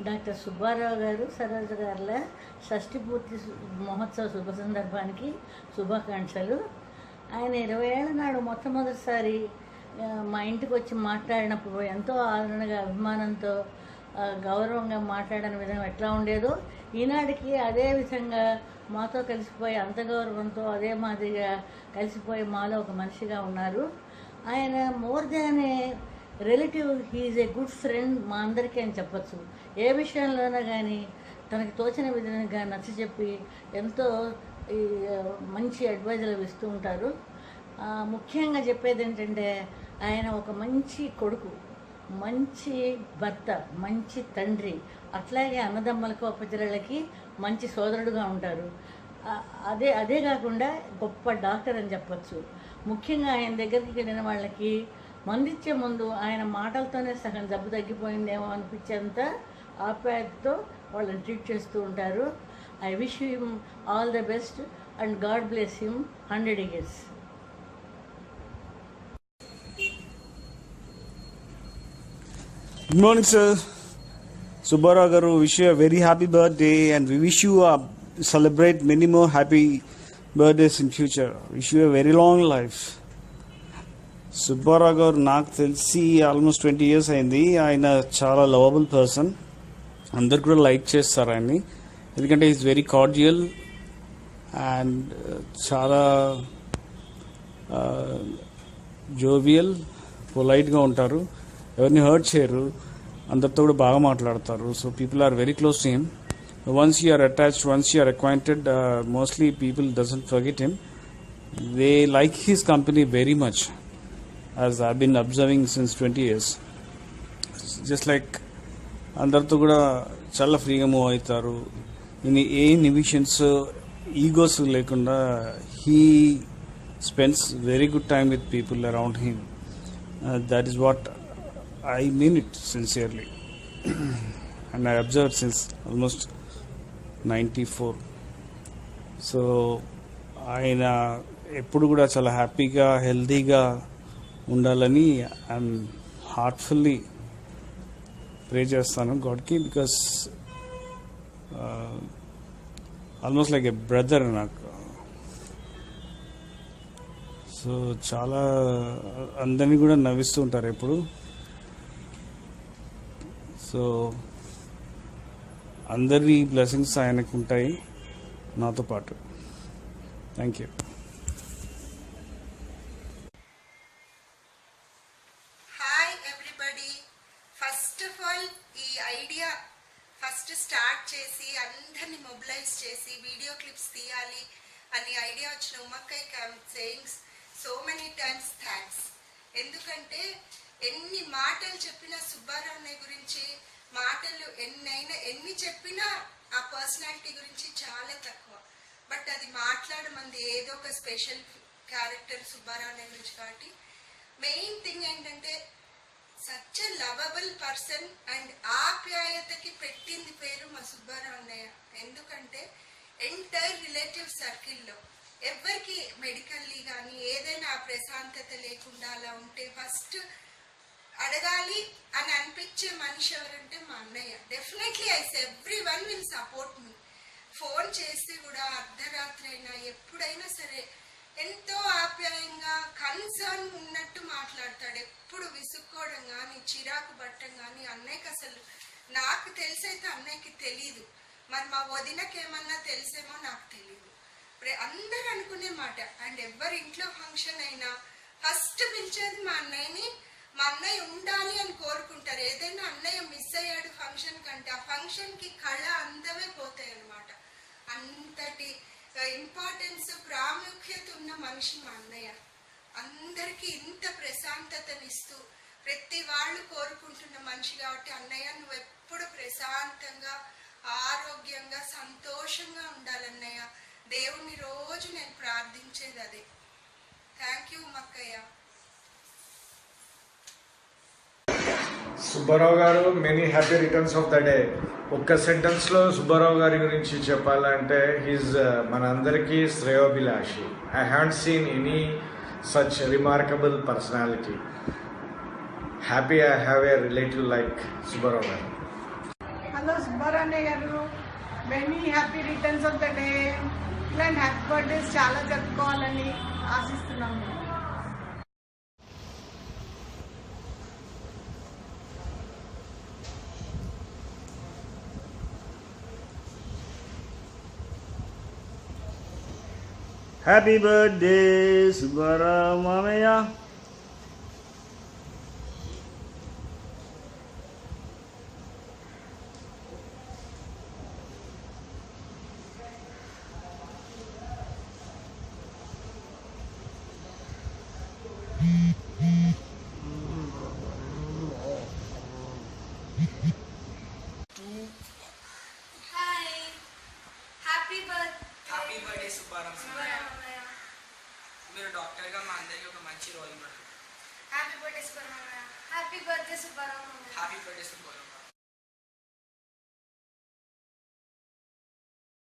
Doctor Subbarao గారు సరోజ గారుల షష్ఠి పూర్తి మహోత్సవ శుభ సందర్భానికి శుభాకాంక్షలు. ఆయన 20 ఏళ్ల నాడు మొట్టమొదటిసారి మా ఇంటికి వచ్చి మాట్లాడినప్పుడు ఎంతో ఆదరణగా, అభిమానంతో, గౌరవంగా మాట్లాడిన విధంగా ఎట్లా ఉండేదో ఈనాటికి అదే విధంగా మాతో కలిసిపోయి అంత గౌరవంతో అదే మాదిరిగా కలిసిపోయి మాలో ఒక మనిషిగా ఉన్నారు. ఆయన more than a relative, he's a good friend మా అందరికీ అని చెప్పచ్చు. ఏ విషయంలోనూ కానీ తనకి తోచిన విధంగా నచ్చచెప్పి ఎంతో మంచి అడ్వైజులు ఇస్తూ ఉంటారు. ముఖ్యంగా చెప్పేది ఏంటంటే ఆయన ఒక మంచి కొడుకు, మంచి భర్త, మంచి తండ్రి, అట్లాగే అన్నదమ్మలకు అప్పచెల్లెళ్ళకి మంచి సోదరుడుగా ఉంటారు. అదే కాకుండా గొప్ప డాక్టర్ అని చెప్పచ్చు. ముఖ్యంగా ఆయన దగ్గరికి వెళ్ళిన వాళ్ళకి మందిచ్చే ముందు ఆయన మాటలతోనే సగం జబ్బు తగ్గిపోయిందేమో అనిపించేంత ఆప్యాయతతో వాళ్ళని ట్రీట్ చేస్తూ ఉంటారు. I wish him all the best and God bless him 100 years. Good morning, sir. Subbarao garu, wish you a very happy birthday, and we wish you celebrate many more happy birthdays in future. Wish you a very long life. Subbarao garu నాకు తెలిసి almost 20 years అయింది. ఆయన చాలా lovable person, అందరు కూడా like చేస్తారు ఆయన్ని, ఎందుకంటే ఈజ్ వెరీ కార్డియల్ అండ్ చాలా జోవియల్, పొలైట్గా ఉంటారు, ఎవరిని హర్ట్ చేయరు, అందరితో కూడా బాగా మాట్లాడతారు. So people are very close to him. Once you are attached, once you are acquainted, mostly people doesn't forget him. They like his company very much, as I been observing since 20 years. Just like అందరితో కూడా చాలా ఫ్రీగా move అవుతారు. A inhibitions, egos లేకుండా he spends very good time with people around him. That is what I mean it sincerely. And I observed since almost 94. So ఆయన ఎప్పుడు కూడా చాలా హ్యాపీగా, హెల్తీగా ఉండాలని ఐఎమ్ హార్ట్ఫుల్లీ ప్రే చేస్తాను గాడ్కి, because almost like a brother నాకు. సో చాలా అందరినీ కూడా నవ్విస్తూ ఉంటారు ఎప్పుడు. సో అందరి బ్లెస్సింగ్స్ ఆయనకు ఉంటాయి, నాతో పాటు. Thank you. Hi everybody. First of all ఈ ఐడియా ఫస్ట్ స్టార్ట్ చేసి అందరిని మొబిలైజ్ చేసి వీడియో క్లిప్స్ తీయాలి అని ఐడియా వచ్చిన ఉమ్మక్కయ్యకి I'm saying so many times thanks. ఎందుకంటే ఎన్ని మాటలు చెప్పినా సుబ్బారావు అన్నయ్య గురించి, మాటలు ఎన్ని చెప్పినా ఆ పర్సనాలిటీ గురించి చాలా తక్కువ. బట్ అది మాట్లాడమంది ఏదో ఒక స్పెషల్ క్యారెక్టర్ సుబ్బారావు అన్నయ్య గురించి. కాబట్టి మెయిన్ థింగ్ ఏంటంటే such a lovable person and ఆప్యాయతకి పెట్టింది పేరు మా సుబ్బారావు అన్నయ్య. ఎందుకంటే ఎంటైర్ రిలేటివ్ సర్కిల్లో ఎవరికి మెడికల్లీ కానీ ఏదైనా ప్రశాంతత లేకుండా అలా ఉంటే ఫస్ట్ అడగాలి అని అనిపించే మనిషి ఎవరంటే మా అన్నయ్య. Definitely everyone will support me. Phone చేస్తే కూడా అర్ధరాత్రి అయినా ఎప్పుడైనా సరే ఎంతో ఆప్యాయంగా కన్సర్న్ ఉన్నట్టు మాట్లాడతాడు. ఎప్పుడు విసుక్కోవడం కానీ, చిరాకు పట్టడం కానీ అన్నయ్యకి అసలు నాకు తెలిసైతే అన్నయ్యకి తెలీదు. మరి మా వదినకి ఏమన్నా తెలిసేమో నాకు తెలీదు. అందరు అనుకునే మాట. అండ్ ఎవరి ఇంట్లో ఫంక్షన్ అయినా ఫస్ట్ పిలిచేది మా అన్నయ్యని. మా అన్నయ్య ఉండాలి అని కోరుకుంటారు. ఏదైనా అన్నయ్య మిస్ అయ్యాడు ఫంక్షన్ కంటే ఆ ఫంక్షన్కి కళ అందమే పోతాయి అన్నమాట. అంతటి ఇంపార్టెన్స్, ప్రాముఖ్యత ఉన్న మనిషి మా అన్నయ్య. అందరికీ ఇంత ప్రశాంతతనిస్తూ ప్రతి వాళ్ళు కోరుకుంటున్న మనిషి. కాబట్టి అన్నయ్య నువ్వు ఎప్పుడు ప్రశాంతంగా, ఆరోగ్యంగా, సంతోషంగా ఉండాలన్నయ్య. దేవుని రోజు నేను ప్రార్థించేది అదే. థ్యాంక్ యూ మక్కయ్య. Subbarao garu, many happy returns of the day. ఒక్క సెంటెన్స్లో సుబ్బారావు గారి గురించి చెప్పాలంటే హీజ్ మనందరికీ శ్రేయోభిలాషి. I have seen any such remarkable personality. Happy I have a relative like Subbarao garu. Hello Subbaranayya garu, many happy returns of the day. ఇలాంటి హ్యాపీ బర్త్డేస్ చాలా జరుపుకోవాలని ఆశిస్తున్నాము. హ్యాపీ బర్త్డే సుబ్బారావు మామయ్య. Hi happy birthday Subbarao sir. మీరు డాక్టర్గా మా అందరికీ ఒక మంచి role model. Happy birthday Subbarao. Happy birthday Subbarao. Happy birthday Subbarao.